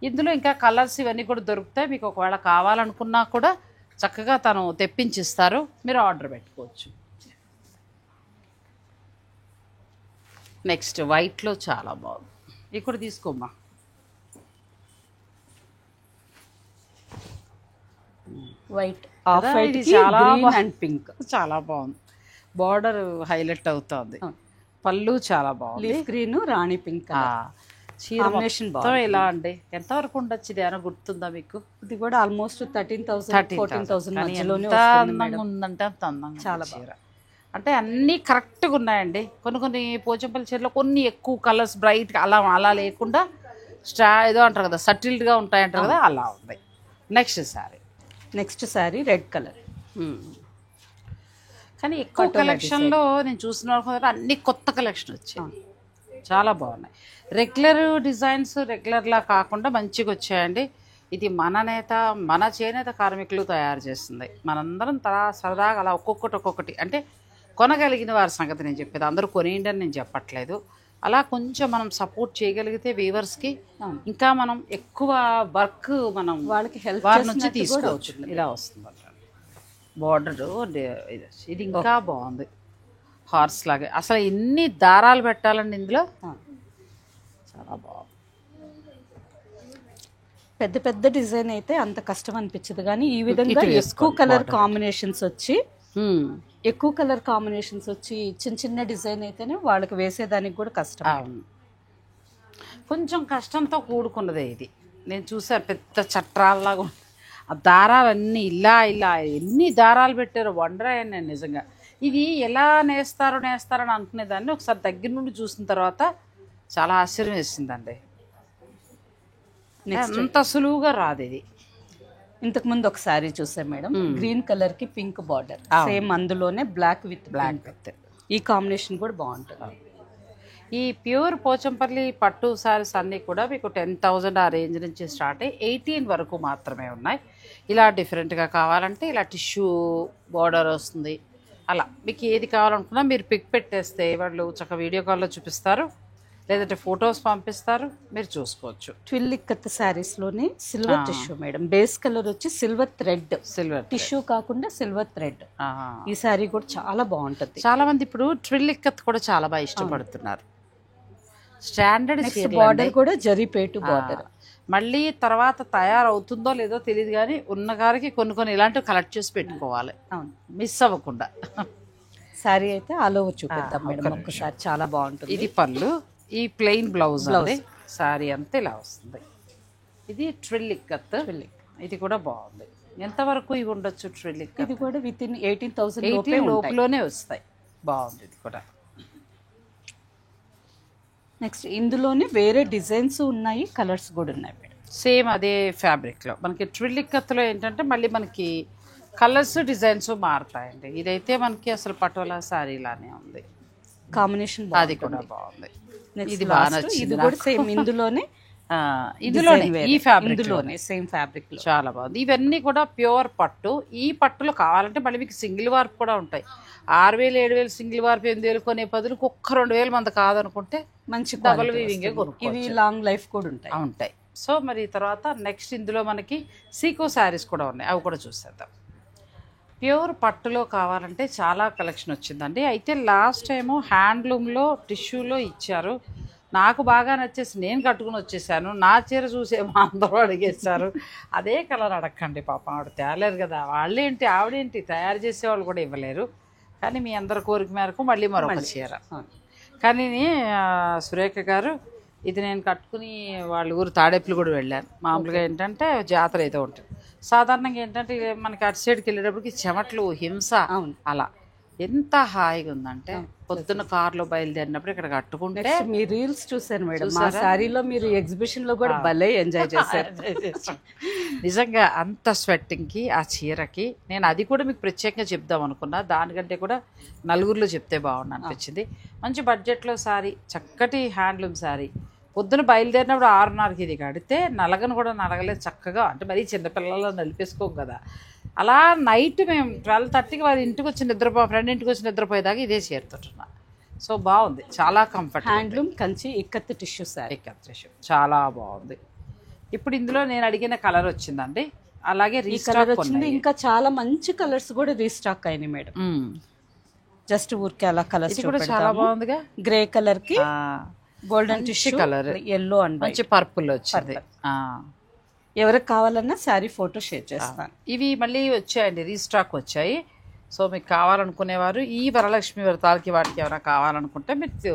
ఇందులో ఇంకా కలర్స్ ఇవన్నీ కూడా దొరుకుతాయి. మీకు ఒకవేళ కావాలనుకున్నా కూడా చక్కగా తను తెప్పించిస్తారు, మీరు ఆర్డర్ పెట్టుకోవచ్చు. నెక్స్ట్ వైట్లో చాలా బాగుంది, ఇది కూడా తీసుకోమ్మా. వైట్ అండ్ పింక్ చాలా బాగుంది. బార్డర్ హైలైట్ అవుతుంది, పళ్ళు చాలా బాగుంది. లీఫ్ గ్రీన్ రాణి పింక్. చీర కాంబినేషన్ మొత్తం ఇలా అండి. ఎంతవరకు ఉండొచ్చు ఇది ఏమైనా గుర్తుందా మీకు? ఇది కూడా ఆల్మోస్ట్ 13,000 14,000 మధ్యలోనే ఎంత వస్తుంది అందంగా మేడం. ఉందంటే అంత అందంగా చాలా చీర. అంటే అన్నీ కరెక్ట్గా ఉన్నాయండి. కొన్ని పోచంపల్లి చీరలో కొన్ని ఎక్కువ కలర్స్ బ్రైట్గా అలా అలా లేకుండా ఏదో అంటారు కదా సటిల్డ్గా ఉంటాయంటారు కదా, అలా ఉంది. Next sari. Next sari red colour. కానీ ఎక్కువ కలెక్షన్లో నేను చూసిన వరకు అన్ని కొత్త కలెక్షన్ వచ్చాయి, చాలా బాగున్నాయి. రెగ్యులర్ డిజైన్స్ రెగ్యులర్లా కాకుండా మంచిగా వచ్చాయండి. ఇది మన చేనేత కార్మికులు తయారు చేస్తుంది. మనందరం సరదాగా అలా ఒక్కొక్కటి అంటే కొనగలిగిన వారి సంగతి నేను చెప్పేది, అందరూ కొనేయండి అని నేను చెప్పట్లేదు. అలా కొంచెం మనం సపోర్ట్ చేయగలిగితే వీవర్స్కి ఇంకా మనం ఎక్కువ వర్క్ మనం వాళ్ళకి హెల్ప్ వారి నుంచి తీసుకోవచ్చు. ఇలా వస్తుంది బార్డర్, ఇది ఇంకా బాగుంది. హార్స్ లాగే అసలు ఎన్ని దారాలు పెట్టాలండి ఇందులో, చాలా బాగుంది. పెద్ద పెద్ద డిజైన్ అయితే అంత కష్టం అనిపించదు, కానీ ఈ విధంగా ఎక్కువ కలర్ కాంబినేషన్స్ వచ్చి చిన్న చిన్న డిజైన్ అయితేనే వాళ్ళకి వేసేదానికి కూడా కష్టం. కొంచెం కష్టంతో కూడుకున్నదే ఇది. నేను చూసాను పెద్ద చట్రాల్లాగా ఆ దారాలన్నీ ఇలా ఎన్ని దారాలు పెట్టారో వండర్ అయ్యాను నేను నిజంగా. ఇది ఎలా నేస్తారని అనుకునేదాన్ని, ఒకసారి దగ్గర నుండి చూసిన తర్వాత చాలా ఆశ్చర్యం వేసిందండి. అంత సులువుగా రాదు ఇది. ఇంతకు ముందు ఒక శారీ చూసాం మేడం, గ్రీన్ కలర్ కి పింక్ బార్డర్, సేమ్ అందులోనే బ్లాక్ విత్ ఈ కాంబినేషన్ కూడా బాగుంటుంది. ఈ ప్యూర్ పోచంపల్లి పట్టు శారీస్ అన్నీ కూడా మీకు 10,000 ఆ రేంజ్ నుంచి స్టార్ట్ అయ్యి 18 వరకు మాత్రమే ఉన్నాయి. ఇలా డిఫరెంట్గా కావాలంటే ఇలా టిష్యూ బార్డర్ వస్తుంది. అలా మీకు ఏది కావాలనుకున్నా మీరు పిక్ పెట్టేస్తే వాళ్ళు చక్కగా వీడియో కాల్లో చూపిస్తారు, లేదంటే ఫొటోస్ పంపిస్తారు, మీరు చూసుకోవచ్చు. ట్విల్ ఇక్కత్ శారీస్ లోనే silver tissue madam, base colour వచ్చి సిల్వర్ టిష్యూ కాకుండా సిల్వర్ థ్రెడ్. ఈ శారీ కూడా చాలా బాగుంటుంది. చాలా మంది ఇప్పుడు ట్విల్ ఇక్కత్ కూడా చాలా బాగా ఇష్టపడుతున్నారు. స్టాండర్డ్ బార్డర్ కూడా జరీపేటు బార్డర్. మళ్ళీ తర్వాత తయారవుతుందో లేదో తెలియదు, కానీ ఉన్న గారికి కొన్ని ఇలాంటివి కలెక్ట్ చేసి పెట్టుకోవాలి, మిస్ అవ్వకుండా. శారీ అయితే ఆల్ ఓవర్ చూపిద్దాం మేడం ఒక్కసారి, చాలా బాగుంటుంది. ఇది పళ్ళు, ఈ ప్లెయిన్ బ్లౌజ్ అండి. శారీ అంతా ఇలా వస్తుంది. ఇది ట్విల్ ఇక్కత్, ఇది కూడా బాగుంది. ఎంతవరకు ఇవి ఉండొచ్చు ట్విల్ ఇక్కత్? ఇది కూడా విత్ ఇన్ 18,000 లోపులోనే వస్తాయి. బాగుంది ఇది కూడా. నెక్స్ట్ ఇందులోనే వేరే డిజైన్స్ ఉన్నాయి, కలర్స్ కూడా ఉన్నాయి మేడం. సేమ్ అదే ఫ్యాబ్రిక్లో మనకి ట్విల్ ఇక్కత్లో ఏంటంటే మళ్ళీ మనకి కలర్స్ డిజైన్స్ మారుతాయండి. ఇదైతే మనకి అసలు పటోలా శారీ లానే ఉంది, కాంబినేషన్ అది కూడా బాగుంది. ఇది బాగా నచ్చింది. ఇది కూడా సేమ్ ఇందులోనే ఈ ఫ్యాబ్రిక్ సేమ్ ఫ్యాబ్రిక్ చాలా బాగుంది. ఇవన్నీ కూడా ప్యూర్ పట్టు. ఈ పట్టులో కావాలంటే మళ్ళీ మీకు సింగిల్ వార్ప్ కూడా ఉంటాయి. 6,000 7,000 సింగిల్ వార్ప్ 8,000 కొనే బదులు ఒక్క 2,000 మంది కాదనుకుంటే మంచి డబల్ వీవింగే ఇవి లాంగ్ లైఫ్ కూడా ఉంటాయి. సో మరి తర్వాత నెక్స్ట్ ఇందులో మనకి సీకో శారీస్ కూడా ఉన్నాయి, అవి కూడా చూసేద్దాం. ప్యూర్ పట్టులో కావాలంటే చాలా కలెక్షన్ వచ్చిందండి. అయితే లాస్ట్ టైము హ్యాండ్లూమ్లో టిష్యూలో ఇచ్చారు, నాకు బాగా నచ్చేసి నేను కట్టుకుని వచ్చేసాను. నా చీర చూసేమో అందరూ అడిగేస్తారు, అదే కలర్ అడగండి పాపం, ఆవిడ తేలేరు కదా, వాళ్ళేంటి ఆవిడేంటి తయారు చేసేవాళ్ళు కూడా ఇవ్వలేరు. కానీ మీ అందరి కోరిక మేరకు మళ్ళీ మరొక చీర. కానీ సురేఖ గారు ఇది నేను కట్టుకుని వాళ్ళ ఊరు తాడేపులు కూడా వెళ్ళాను. మామూలుగా ఏంటంటే జాతర అయితే ఉంటుంది, సాధారణంగా ఏంటంటే మనకి అటు సైడ్కి వెళ్ళేటప్పటికి చెమట్లు హింస, అలా ఎంత హాయిగా ఉందంటే పొద్దున్న కార్లో బయలుదేరినప్పుడు ఇక్కడ కట్టుకుంటే. మీ రీల్స్ చూసాను మేడం, మా శారీలో మీరు ఎగ్జిబిషన్ లో కూడా భలే ఎంజాయ్ చేశారు. నిజంగా అంత స్వెట్టింగ్కి ఆ చీరకి నేను అది కూడా మీకు ప్రత్యేకంగా చెప్దాం అనుకున్నా, దానికంటే కూడా నలుగురిలో చెప్తే బాగుండు అనిపించింది. మంచి బడ్జెట్లో శారీ, చక్కటి హ్యాండ్లూమ్ శారీ. పొద్దున బయలుదేరినప్పుడు 6:30కి ఇది కడితే నలగను కూడా నలగలేదు చక్కగా. అంటే మరీ చిన్నపిల్లల్లో నలిపేసుకోం కదా, అలా నైట్ మేము 12:30కి వారి ఇంటికి వచ్చి ఫ్రెండ్ ఇంటికి వచ్చి నిద్రపోయేదాకా ఇదే చేరుతుంటున్నా. సో బాగుంది, చాలా comfort. Handloom Kanchi ikat tissue sari, ikat tissue చాలా బాగుంది. ఇప్పుడు ఇందులో నేను అడిగిన కలర్ వచ్చిందండి, అలాగే రీస్టాక్ వచ్చింది. ఇంకా చాలా మంచి కలర్స్ కూడా రీస్టాక్ అయినాయి మేడం. జస్ట్ ఊరికే అలా కలర్స్ కూడా చాలా బాగుందిగా. గ్రే కలర్ కి golden tissue colour, yellow and మంచి పర్పుల్ వచ్చింది. ఎవరికి కావాలన్నా శారీ ఫోటో షేర్ చేస్తాను. ఇవి మళ్ళీ వచ్చాయండి, రీస్టాక్ వచ్చాయి. సో మీకు కావాలనుకునేవారు ఈ వరలక్ష్మి వ్రతాలకి వాటికి ఏమైనా కావాలనుకుంటే మీరు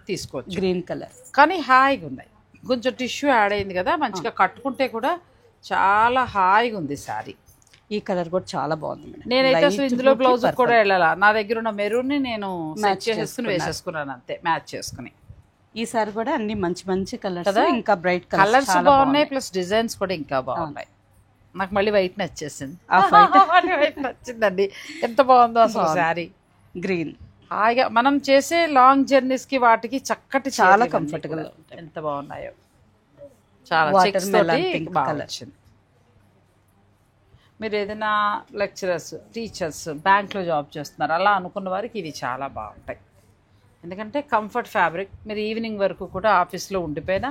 తీసుకోవచ్చు. గ్రీన్ కలర్ కానీ హాయిగా ఉన్నాయి, కొంచెం టిష్యూ యాడ్ అయింది కదా, మంచిగా కట్టుకుంటే కూడా చాలా హాయిగా ఉంది శారీ. ఈ కలర్ కూడా చాలా బాగుంది మేడం. నేనైతే అసలు ఇందులో బ్లౌజ్ కూడా వెళ్ళాలా, నా దగ్గర ఉన్న మెరూన్ని నేను మ్యాచ్ చేసుకుని వేసేసుకున్నాను అంతే, మ్యాచ్ చేసుకుని. ఈసారి కూడా అన్ని మంచి మంచి కలర్స్, ఇంకా బ్రైట్ కలర్స్ బాగున్నాయి, ప్లస్ డిజైన్స్ కూడా ఇంకా బాగున్నాయి. నాకు మళ్ళీ వైట్ నచ్చేసింది, వైట్ నచ్చిందండి. ఎంత బాగుందో అసలు శారీ. గ్రీన్ హాయిగా మనం చేసే లాంగ్ జర్నీస్ కి వాటికి చక్కటి చాలా కంఫర్టబుల్. ఎంత బాగున్నాయో, చాలా వాటర్ మెలన్ పింక్ కలర్. వచ్చింది. మీరు ఏదైనా లెక్చరర్స్, టీచర్స్, బ్యాంక్లో జాబ్ చేస్తున్నారు అలా అనుకున్న వారికి ఇది చాలా బాగుంటాయి. ఎందుకంటే కంఫర్ట్ ఫ్యాబ్రిక్, మీరు ఈవినింగ్ వరకు కూడా ఆఫీస్లో ఉండిపోయినా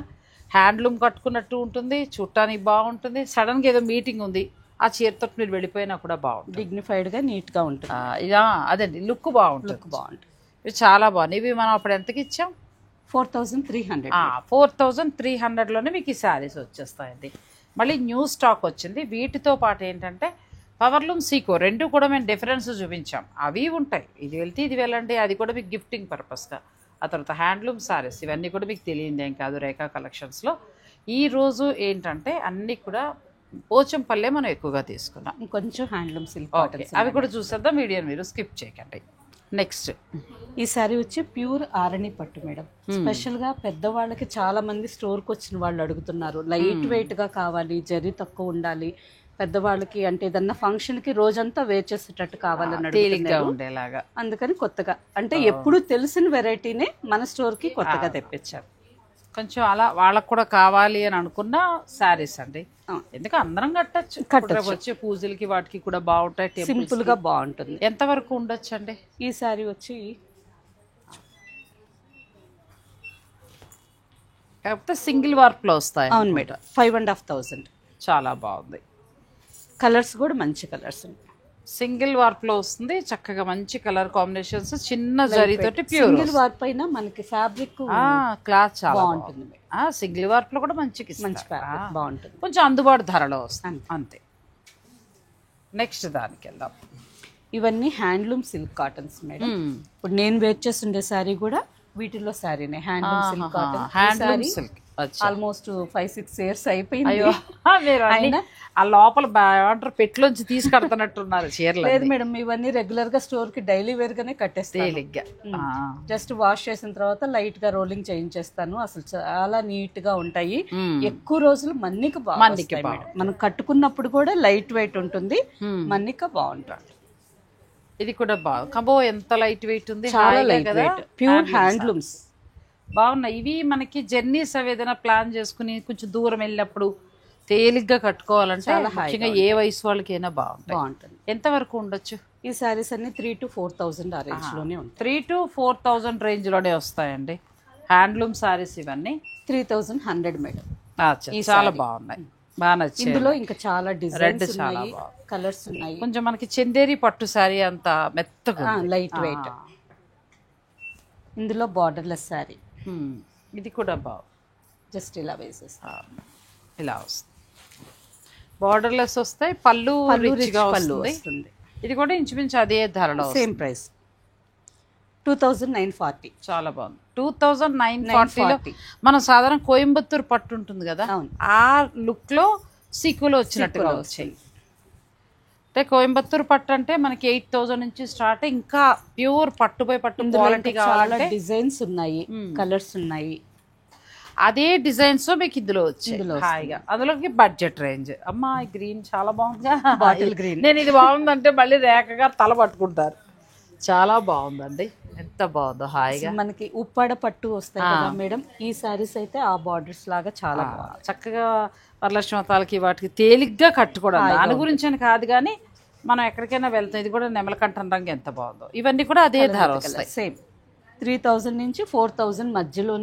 హ్యాండ్లూమ్ కట్టుకున్నట్టు ఉంటుంది, చూడటానికి బాగుంటుంది. సడన్గా ఏదో మీటింగ్ ఉంది, ఆ చీరతో మీరు వెళ్ళిపోయినా కూడా బాగుంటుంది, డిగ్నిఫైడ్గా నీట్గా ఉంటుంది. ఇదా అదండి లుక్ బాగుంటుంది. ఇవి చాలా బాగున్నాయి. ఇవి మనం అప్పుడు ఎంతకి ఇచ్చాం? 4300. 4300లోనే మీకు ఈ శారీస్ వచ్చేస్తాయండి. మళ్ళీ న్యూ స్టాక్ వచ్చింది. వీటితో పాటు ఏంటంటే పవర్లూమ్ సీకో రెండు కూడా మేము డిఫరెన్స్ చూపించాం, అవి ఉంటాయి. ఇది వెళ్తే ఇది వెళ్ళండి, అది కూడా మీకు గిఫ్టింగ్ పర్పస్గా. ఆ తర్వాత హ్యాండ్లూమ్ శారీస్ ఇవన్నీ కూడా మీకు తెలియదు ఏం కాదు రేఖా కలెక్షన్స్లో. ఈరోజు ఏంటంటే అన్నీ కూడా పోచంపల్లె మనం ఎక్కువగా తీసుకున్నాం, కొంచెం హ్యాండ్లూమ్ సిల్క్. అవి కూడా చూసేద్దాం, వీడియోని మీరు స్కిప్ చేయకండి. నెక్స్ట్ ఈ సారీ వచ్చి ప్యూర్ ఆరణి పట్టు మేడం. స్పెషల్గా పెద్దవాళ్ళకి చాలా మంది స్టోర్కి వచ్చిన వాళ్ళు అడుగుతున్నారు, లైట్ వెయిట్గా కావాలి, జరీ తక్కువ ఉండాలి, పెద్దవాళ్ళకి అంటే ఏదన్నా ఫంక్షన్కి రోజంతా వేర్ చేసేటట్టు కావాలని ఉండేలాగా. అందుకని కొత్తగా అంటే ఎప్పుడు తెలిసిన వెరైటీనే మన స్టోర్కి కొత్తగా తెప్పించారు. కొంచెం అలా వాళ్ళకు కూడా కావాలి అని అనుకున్న శారీస్ అండి. ఎందుకు అందరం కట్టచ్చు, వచ్చే పూజలకి వాటికి కూడా బాగుంటాయి, సింపుల్ గా బాగుంటుంది. ఎంత వరకు ఉండొచ్చు అండి ఈ శారీ వచ్చి? కాకపోతే సింగిల్ వార్ప్ లో వస్తాయి. అవును మేడం, 5500. చాలా బాగుంది. కలర్స్ కూడా మంచి కలర్స్, సింగిల్ వార్ప్ లో వస్తుంది, చక్కగా మంచి కలర్ కాంబినేషన్స్, చిన్న జరీతోటి ప్యూర్. సింగిల్ వార్ప్ అయినా మనకి ఫ్యాబ్రిక్ క్లాత్ చాలా బాగుంటుంది. సింగిల్ వార్ప్ లో కూడా మంచి ఫ్యాబ్రిక్ బాగుంటుంది, కొంచెం అందుబాటు ధరలో వస్తుంది అంతే. నెక్స్ట్ దానికి వెళ్దాం. ఇవన్నీ హ్యాండ్లూమ్ సిల్క్ కాటన్స్ మేడం. ఇప్పుడు నేను వేర్ చేస్తుండే శారీ కూడా వీటిలో శారీనే, handloom silk cotton. Handloom silk almost 5-6 years అయిపోయింది. ఆ లోపల ఏమంటారు పెట్టులోంచి తీసుకడుతున్నట్టున్నారు చీరలు. లేదు మేడం, ఇవన్నీ రెగ్యులర్ గా స్టోర్ కి డైలీ వేర్ గానే కట్టేస్తాను. జస్ట్ వాష్ చేసిన తర్వాత లైట్ గా రోలింగ్ చేయించేస్తాను. అసలు చాలా నీట్ గా ఉంటాయి, ఎక్కువ రోజులు మన్నిక బాగుంటాయి. మనం కట్టుకున్నప్పుడు కూడా లైట్ వెయిట్ ఉంటుంది, మన్నిక బాగుంటుంది. ఇది కూడా బాగుంది. కబో ఎంత లైట్ వెయిట్ ఉంది, చాలా లైట్ వెయిట్, ప్యూర్ హ్యాండ్లూమ్స్ బాగున్నాయి. ఇవి మనకి జర్నీస్ అవి ఏదైనా ప్లాన్ చేసుకుని కొంచెం దూరం వెళ్ళినప్పుడు తేలిగ్గా కట్టుకోవాలంటే ముఖ్యంగా ఏ వయసు వాళ్ళకైనా బాగుంటుంది. ఎంత వరకు ఉండొచ్చు ఈ శారీస్ అన్ని? 3,000 to 4,000 ఆ రేంజ్ లోనే ఉంటాయి. 3,000 to 4,000 రేంజ్ లోనే వస్తాయండి హ్యాండ్లూమ్ శారీస్. ఇవన్నీ 3,100 మేడం. చాలా బాగున్నాయి, బాగా నచ్చింది. ఇందులో ఇంకా చాలా డిజైన్స్ ఉన్నాయి, కలర్స్ ఉన్నాయి. కొంచెం మనకి చందేరి పట్టు శారీ అంత మెత్తగా లైట్ వెయిట్. ఇందులో బార్డర్లెస్ శారీ, ఇది కూడా బాగు, జస్ట్ ఇలా వేసేస్తా, ఇలా వస్తుంది. బార్డర్లెస్ వస్తాయి, పళ్ళు రిచ్గా వస్తుంది. ఇది కూడా ఇంచుమించు అదే ధరలో, సేమ్ ప్రైస్ 2,940. చాలా బాగుంది. 2,940లో మనం సాధారణ కోయంబత్తూరు పట్టు ఉంటుంది కదా, ఆ లుక్ లో సీకులో వచ్చినట్టుగా వచ్చాయి. అంటే కోయంబత్తూరు పట్టు అంటే మనకి 8,000 నుంచి స్టార్ట్, ఇంకా ప్యూర్ పట్టుపై పట్టు క్వాలిటీ కావాలంటే డిజైన్స్ ఉన్నాయి, కలర్స్ ఉన్నాయి. అదే డిజైన్స్ మీకు ఇందులో వచ్చాయి హాయిగా. అందులోకి బడ్జెట్ రేంజ్. అమ్మా ఈ గ్రీన్ చాలా బాగుంది, బాటిల్ గ్రీన్. నేను ఇది బాగుందంటే మళ్ళీ రేఖగా తల పట్టుకుంటారు. చాలా బాగుందండి, ఎంత బాగుందో హాయిగా. మనకి ఉప్పాడ పట్టు వస్తాయి కదా మేడం, ఈ సారీస్ అయితే ఆ బార్డర్స్ లాగా చాలా చక్కగా వరలక్ష్మి వ్రతాలకి వాటికి తేలిగ్గా కట్టుకోవడం. దాని గురించి అని కాదు కానీ మనం ఎక్కడికైనా వెళ్తాం. ఇది కూడా నెమలకంఠం రంగు ఎంత బాగుందో. ఇవన్నీ కూడా అదే ధర వస్తాయి, సేమ్ 3,000 నుంచి 4,000 మధ్యలో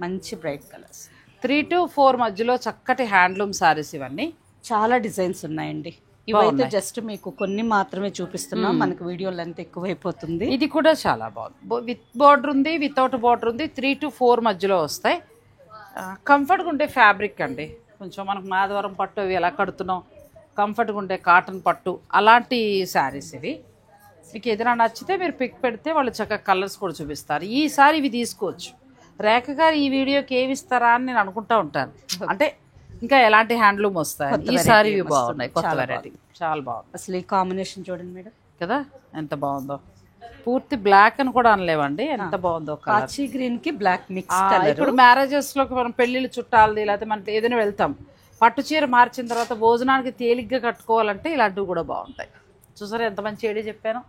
మంచి బ్రైట్ కలర్స్. 3 to 4 మధ్యలో చక్కటి హ్యాండ్లూమ్ సారీస్. ఇవన్నీ చాలా డిజైన్స్ ఉన్నాయండి. ఇవైతే జస్ట్ మీకు కొన్ని మాత్రమే చూపిస్తున్నాం, మనకు వీడియో లెంత్ ఎక్కువైపోతుంది. ఇది కూడా చాలా బాగుంది, విత్ బార్డర్ ఉంది, వితౌట్ బార్డర్ ఉంది. 3 to 4 మధ్యలో వస్తాయి. కంఫర్ట్గా ఉండే ఫ్యాబ్రిక్ అండి. కొంచెం మనకు మాధవరం పట్టు అవి ఎలా కడుతున్నాం, కంఫర్ట్గా ఉండే కాటన్ పట్టు అలాంటి శారీస్ ఇవి. మీకు ఏదైనా నచ్చితే మీరు పిక్ పెడితే వాళ్ళు చక్కగా కలర్స్ కూడా చూపిస్తారు. ఈసారి ఇవి తీసుకోవచ్చు. రేఖ గారు ఈ వీడియోకి ఏమి ఇస్తారా అని నేను అనుకుంటా ఉంటాను. అంటే ఇంకా ఎలాంటి హ్యాండ్లూమ్ వస్తాయి ఈసారి బాగున్నాయి, కొత్త వెరైటీ చాలా బాగుంది. అసలు ఈ కాంబినేషన్ చూడండి మేడం కదా ఎంత బాగుందో. పూర్తి బ్లాక్ అని కూడా అనలేవండి, ఎంత బాగుందో. కాచి గ్రీన్ కి బ్లాక్ మిక్స్. ఇప్పుడు మ్యారేజెస్ లోకి మనం పెళ్లిళ్ళు చుట్టాలది లేకపోతే మనం ఏదైనా వెళ్తాం, పట్టు చీర మార్చిన తర్వాత భోజనానికి తేలిగ్గా కట్టుకోవాలంటే ఇలాంటివి కూడా బాగుంటాయి. చూసారా ఎంత మంచి ఐడియా చెప్పాను.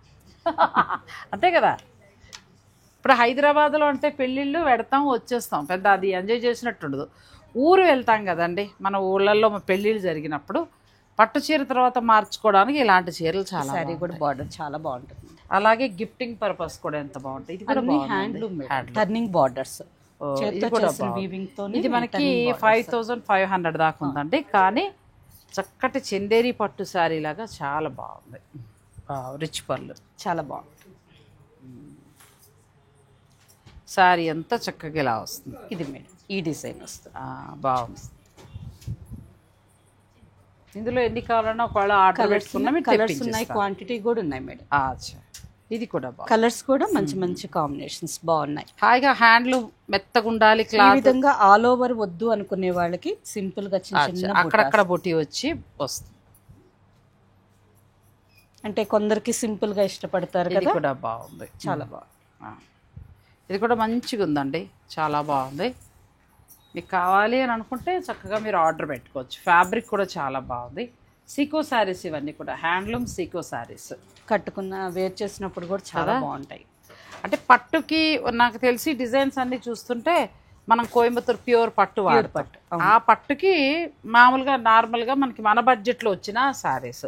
అంతే కదా. ఇప్పుడు హైదరాబాద్లో అంటే పెళ్ళిళ్ళు పెడతాం వచ్చేస్తాం, పెద్ద అది ఎంజాయ్ చేసినట్టుండదు. ఊరు వెళ్తాం కదండి, మన ఊళ్ళల్లో పెళ్ళిళ్ళు జరిగినప్పుడు పట్టు చీర తర్వాత మార్చుకోవడానికి ఇలాంటి చీరలు చాలా. సారీ కూడా బార్డర్ చాలా బాగుంటుంది. అలాగే గిఫ్టింగ్ పర్పస్ కూడా ఎంత బాగుంటుంది. ఇది కూడా హ్యాండ్లూమ్ టర్నింగ్ బార్డర్స్. ఇది మనకి 5500 దాకా ఉందండి, కానీ చక్కటి చందేరి పట్టు శారీ లాగా చాలా బాగుంది. రిచ్ పళ్ళు చాలా బాగుంది. శారీ అంతా చక్కగా ఇలా వస్తుంది. ఇది మేడం ఈ డిజైన్ వస్తుంది. బాగుంది. ఇందులో ఎన్ని కావాలన్నా ఒకవేళ ఆర్డర్ పెట్టుకున్నా కలర్స్ ఉన్నాయి, క్వాంటిటీ కూడా ఉన్నాయి మేడం. ఇది కూడా కలర్స్ కూడా మంచి మంచి కాంబినేషన్స్ బాగున్నాయి. హాయిగా హ్యాండ్లూమ్ మెత్తగా ఉండాలి. ఈ విధంగా ఆల్ ఓవర్ వద్దు అనుకునే వాళ్ళకి సింపుల్ గా చిన్న అక్కడక్కడ బొట్టి వచ్చి వస్తుంది. అంటే కొందరికి సింపుల్ గా ఇష్టపడతారు కదా. ఇది కూడా బాగుంది, చాలా బాగుంది. ఇది కూడా మంచిగా ఉందండి, చాలా బాగుంది. మీకు కావాలి అని అనుకుంటే చక్కగా మీరు ఆర్డర్ పెట్టుకోవచ్చు. ఫ్యాబ్రిక్ కూడా చాలా బాగుంది. సీకో శారీస్ ఇవన్నీ కూడా హ్యాండ్లూమ్ సీకో శారీస్. కట్టుకున్న వేర్ చేసినప్పుడు కూడా చాలా బాగుంటాయి. అంటే పట్టుకి నాకు తెలిసి డిజైన్స్ అన్నీ చూస్తుంటే మనం కోయంబత్తూర్ ప్యూర్ పట్టు పట్టు ఆ పట్టుకి మామూలుగా నార్మల్గా మనకి మన బడ్జెట్లో వచ్చిన శారీస్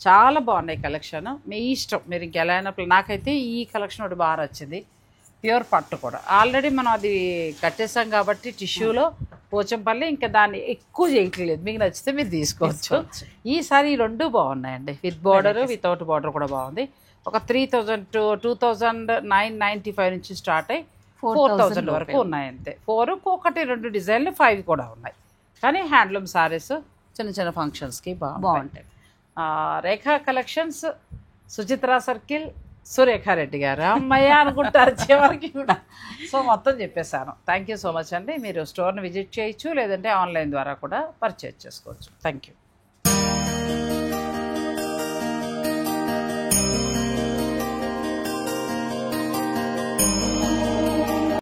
చాలా బాగున్నాయి. కలెక్షన్ మీ ఇష్టం, మీరు ఇంకెలా అయినప్పుడు. నాకైతే ఈ కలెక్షన్ ఒకటి బాగా వచ్చింది, ప్యూర్ పట్టు కూడా. ఆల్రెడీ మనం అది కట్టేసాం కాబట్టి టిష్యూలో పోచంపల్లి, ఇంకా దాన్ని ఎక్కువ చేయట్లేదు. మీకు నచ్చితే మీరు తీసుకోవచ్చు. ఈసారి ఈ రెండు బాగున్నాయండి, విత్ బార్డర్ వితౌట్ బార్డర్ కూడా బాగుంది. ఒక 3000 to 2995 నుంచి స్టార్ట్ అయ్యి 4000 వరకు ఉన్నాయి అంతే. 4 ఒకటి 2 డిజైన్లు 5 కూడా ఉన్నాయి. కానీ హ్యాండ్లూమ్ శారీస్ చిన్న చిన్న ఫంక్షన్స్కి బాగుంటాయి. రేఖా కలెక్షన్స్, సుచిత్రా సర్కిల్, సురేఖారెడ్డి గారు. అమ్మయ్య అనుకుంటారు చివరికి కూడా. సో మొత్తం చెప్పేశాను. థ్యాంక్ యూ సో మచ్ అండి. మీరు స్టోర్ని విజిట్ చేయొచ్చు, లేదంటే ఆన్లైన్ ద్వారా కూడా పర్చేజ్ చేసుకోవచ్చు. Thank you.